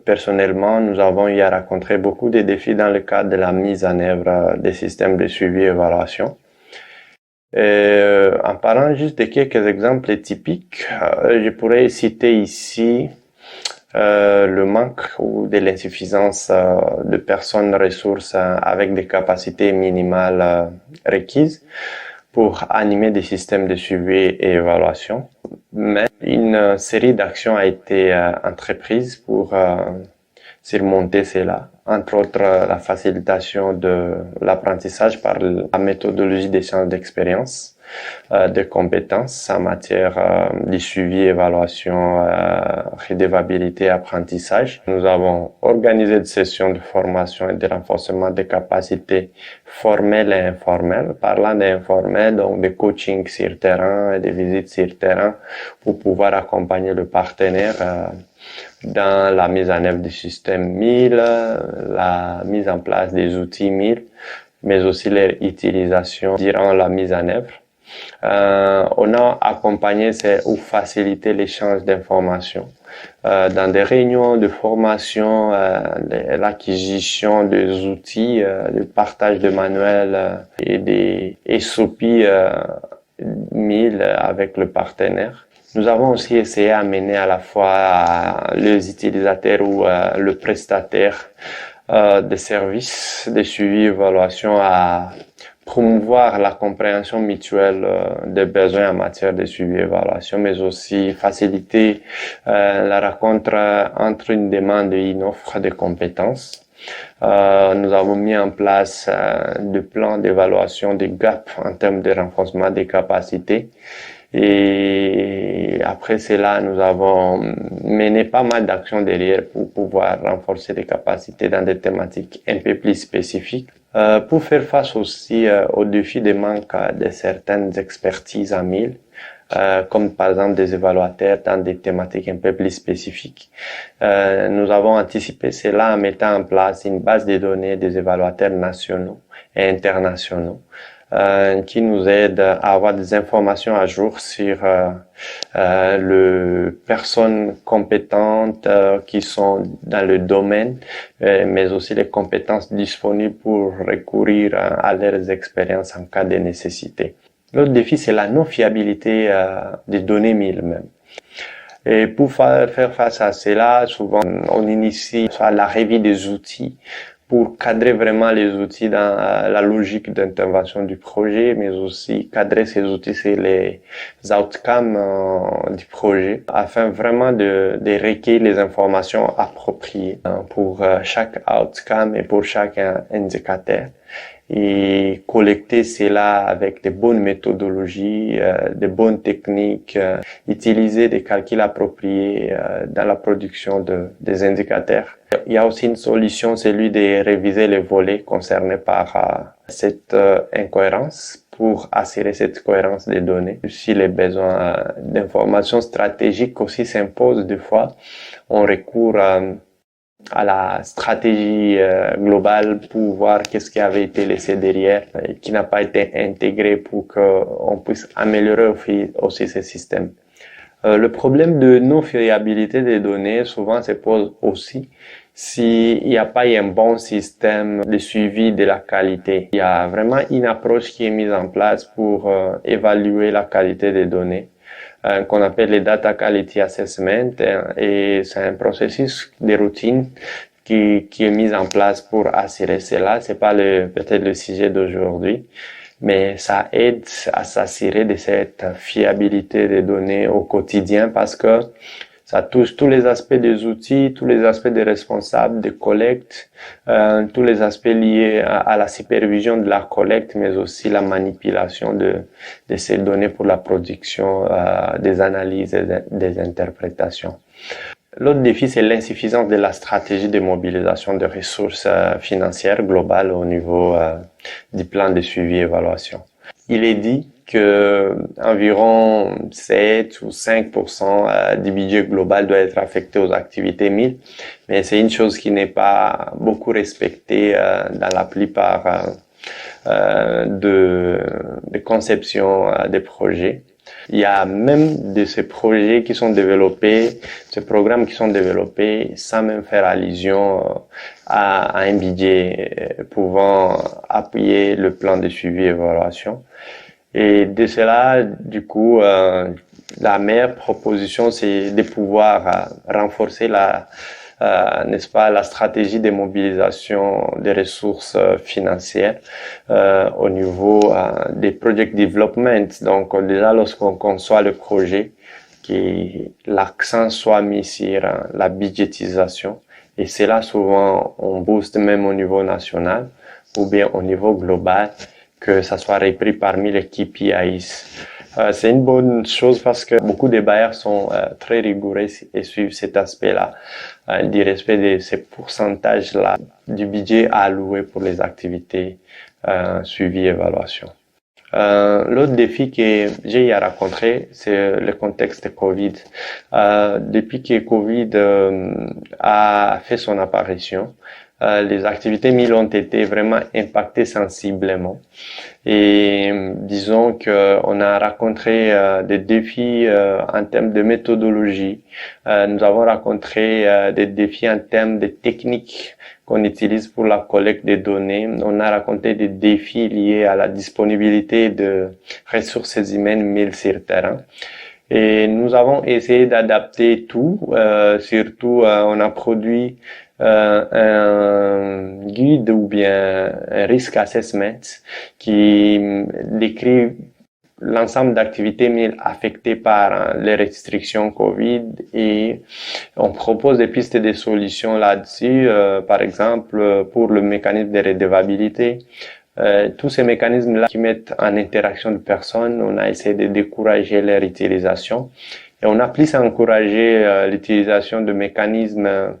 personnellement, nous avons eu à rencontrer beaucoup de défis dans le cadre de la mise en œuvre des systèmes de suivi et évaluation. En parlant juste de quelques exemples typiques, je pourrais citer ici le manque ou de l'insuffisance de personnes ressources avec des capacités minimales requises pour animer des systèmes de suivi et évaluation. Mais une série d'actions a été entreprise pour surmonter cela. Entre autres, la facilitation de l'apprentissage par la méthodologie d'échange d'expérience, de compétences en matière de suivi, évaluation, redevabilité, apprentissage. Nous avons organisé des sessions de formation et de renforcement des capacités formelles et informelles. Parlant d'informel, donc des coachings sur terrain et des visites sur terrain pour pouvoir accompagner le partenaire dans la mise en œuvre du système 1000, la mise en place des outils 1000, mais aussi leur utilisation durant la mise en œuvre. On a accompagné ou facilité l'échange d'informations dans des réunions de formation, l'acquisition des outils, le partage de manuels et des SOP 1000 avec le partenaire. Nous avons aussi essayé d'amener à la fois les utilisateurs ou le prestataire de services de suivi et évaluation à promouvoir la compréhension mutuelle des besoins en matière de suivi et évaluation, mais aussi faciliter la rencontre entre une demande et une offre de compétences. Nous avons mis en place des plans d'évaluation des gaps en termes de renforcement des capacités. Et après cela, nous avons mené pas mal d'actions derrière pour pouvoir renforcer les capacités dans des thématiques un peu plus spécifiques. Pour faire face aussi au défi des manques de certaines expertises en 1000, comme par exemple des évaluateurs dans des thématiques un peu plus spécifiques. Nous avons anticipé cela en mettant en place une base de données des évaluateurs nationaux et internationaux qui nous aide à avoir des informations à jour sur les personnes compétentes qui sont dans le domaine, mais aussi les compétences disponibles pour recourir à leurs expériences en cas de nécessité. L'autre défi, c'est la non-fiabilité des données 1000 même. Et pour faire face à cela, souvent, on initie la revue des outils pour cadrer vraiment les outils dans la logique d'intervention du projet, mais aussi cadrer ces outils sur les outcomes du projet, afin vraiment de recueillir les informations appropriées pour chaque outcome et pour chaque indicateur, et collecter cela avec des bonnes méthodologies, des bonnes techniques, utiliser des calculs appropriés dans la production des indicateurs. Il y a aussi une solution, celui de réviser les volets concernés par cette incohérence pour assurer cette cohérence des données. Si les besoins d'informations stratégiques aussi s'imposent, des fois, on recourt à la stratégie globale pour voir qu'est-ce qui avait été laissé derrière et qui n'a pas été intégré pour qu'on puisse améliorer aussi ces systèmes. Le problème de non-fiabilité des données souvent se pose aussi s'il n'y a pas un bon système de suivi de la qualité. Il y a vraiment une approche qui est mise en place pour évaluer la qualité des données, qu'on appelle les Data Quality Assessment, et c'est un processus de routine qui est mis en place pour assurer cela. C'est pas peut-être le sujet d'aujourd'hui, mais ça aide à s'assurer de cette fiabilité des données au quotidien, parce que ça touche tous les aspects des outils, tous les aspects des responsables de collecte, tous les aspects liés à la supervision de la collecte, mais aussi la manipulation de ces données pour la production des analyses et des interprétations. L'autre défi, c'est l'insuffisance de la stratégie de mobilisation de ressources financières globales au niveau du plan de suivi et évaluation. Il est dit que environ 7 ou 5% du budget global doit être affecté aux activités 1000, mais c'est une chose qui n'est pas beaucoup respectée dans la plupart de conceptions des projets. Il y a même de ces projets qui sont développés, ces programmes qui sont développés sans même faire allusion à un budget pouvant appuyer le plan de suivi et évaluation. Et de cela, du coup, la meilleure proposition, c'est de pouvoir renforcer n'est-ce pas, la stratégie de mobilisation des ressources financières au niveau des project development. Donc déjà, lorsqu'on conçoit le projet, que l'accent soit mis sur la budgétisation. Et c'est là souvent on booste même au niveau national ou bien au niveau global, que ça soit repris parmi les KPIs. C'est une bonne chose parce que beaucoup de bailleurs sont très rigoureux et suivent cet aspect-là, du respect de ces pourcentages-là du budget alloué pour les activités suivi et évaluation. L'autre défi que j'ai à rencontrer, c'est le contexte Covid. Depuis que Covid a fait son apparition, les activités MIL ont été vraiment impactées sensiblement. Et disons que on a rencontré des défis en termes de méthodologie. Nous avons rencontré des défis en termes de techniques qu'on utilise pour la collecte des données. On a rencontré des défis liés à la disponibilité de ressources humaines MIL sur terrain. Et nous avons essayé d'adapter tout. Surtout, on a produit un guide ou bien un risk assessment qui décrit l'ensemble d'activités MIL affectées par les restrictions Covid, et on propose des pistes de solutions là-dessus, par exemple pour le mécanisme de redevabilité. Tous ces mécanismes-là qui mettent en interaction de personnes, on a essayé de décourager leur utilisation. Et on a plus encouragé l'utilisation de mécanismes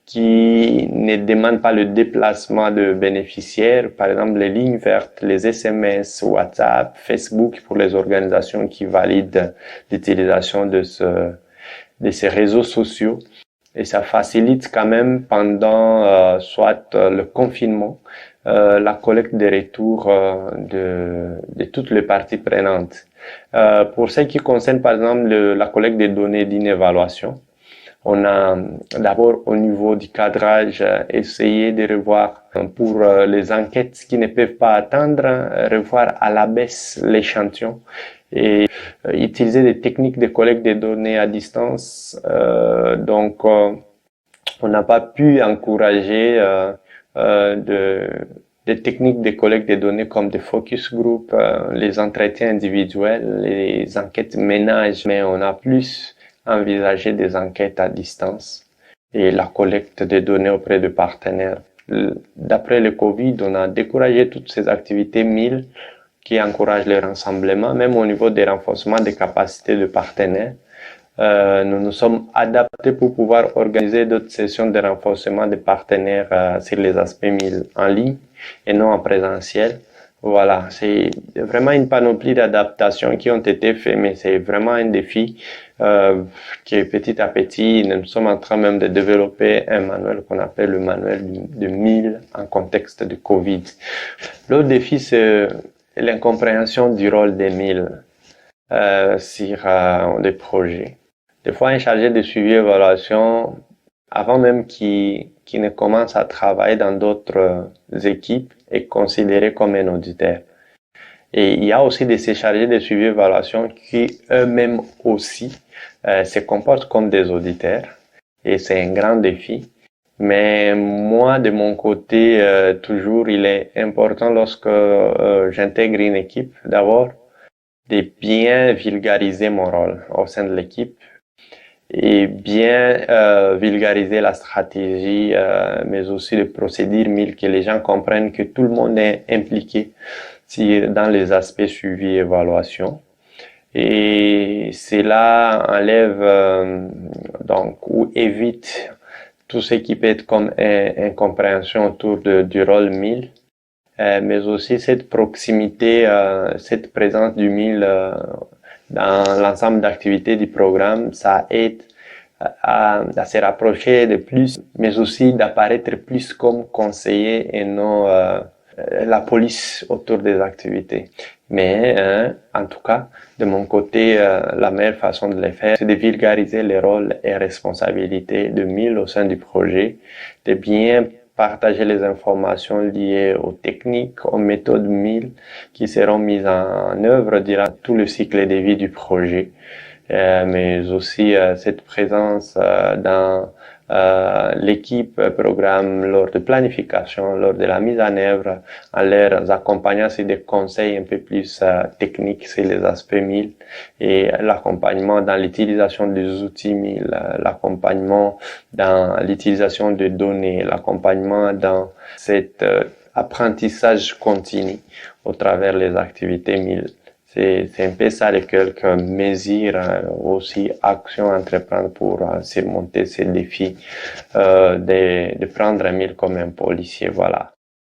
qui ne demandent pas le déplacement de bénéficiaires, par exemple les lignes vertes, les SMS, WhatsApp, Facebook pour les organisations qui valident l'utilisation de ces réseaux sociaux. Et ça facilite quand même pendant soit le confinement, la collecte des retours de toutes les parties prenantes. Pour ce qui concerne par exemple la collecte des données d'inévaluation, on a d'abord au niveau du cadrage essayé de revoir pour les enquêtes qui ne peuvent pas attendre, revoir à la baisse l'échantillon et utiliser des techniques de collecte des données à distance. Donc on n'a pas pu encourager des techniques de collecte des données comme des focus group, les entretiens individuels, les enquêtes ménage, mais on a plus envisagé des enquêtes à distance et la collecte des données auprès de partenaires. D'après le Covid, on a découragé toutes ces activités MIL qui encouragent le rassemblement, même au niveau des renforcements des capacités de partenaires. Nous nous sommes adaptés pour pouvoir organiser d'autres sessions de renforcement des partenaires sur les aspects MIL en ligne et non en présentiel. Voilà, c'est vraiment une panoplie d'adaptations qui ont été faites, mais c'est vraiment un défi qui petit à petit, nous sommes en train même de développer un manuel qu'on appelle le manuel de MIL en contexte de Covid. L'autre défi, c'est l'incompréhension du rôle des MIL sur des projets. Des fois, un chargé de suivi et évaluation, avant même qu'il ne commence à travailler dans d'autres équipes, est considéré comme un auditeur. Et il y a aussi ces chargés de suivi et évaluation qui eux-mêmes aussi se comportent comme des auditeurs. Et c'est un grand défi. Mais moi, de mon côté, toujours, il est important lorsque j'intègre une équipe, d'abord, de bien vulgariser mon rôle au sein de l'équipe et bien vulgariser la stratégie, mais aussi le procédure MIL, que les gens comprennent que tout le monde est impliqué dans les aspects suivi et évaluation. Et cela enlève donc ou évite tout ce qui peut être comme incompréhension autour du rôle MIL, mais aussi cette proximité, cette présence du MIL dans l'ensemble d'activités du programme, ça aide à se rapprocher de plus, mais aussi d'apparaître plus comme conseiller et non la police autour des activités. Mais en tout cas, de mon côté, la meilleure façon de les faire, c'est de vulgariser les rôles et responsabilités de MIL au sein du projet, de bien partager les informations liées aux techniques, aux méthodes MIL qui seront mises en œuvre durant tout le cycle de vie du projet, mais aussi cette présence dans l'équipe programme lors de planification, lors de la mise en œuvre, en leur accompagnant sur des conseils un peu plus techniques sur les aspects MIL et l'accompagnement dans l'utilisation des outils MIL, l'accompagnement dans l'utilisation de données, l'accompagnement dans cet apprentissage continu au travers les activités MIL. C'est un peu ça quelques mesures, aussi actions à entreprendre pour surmonter ces défis, de prendre Emile comme un policier, voilà.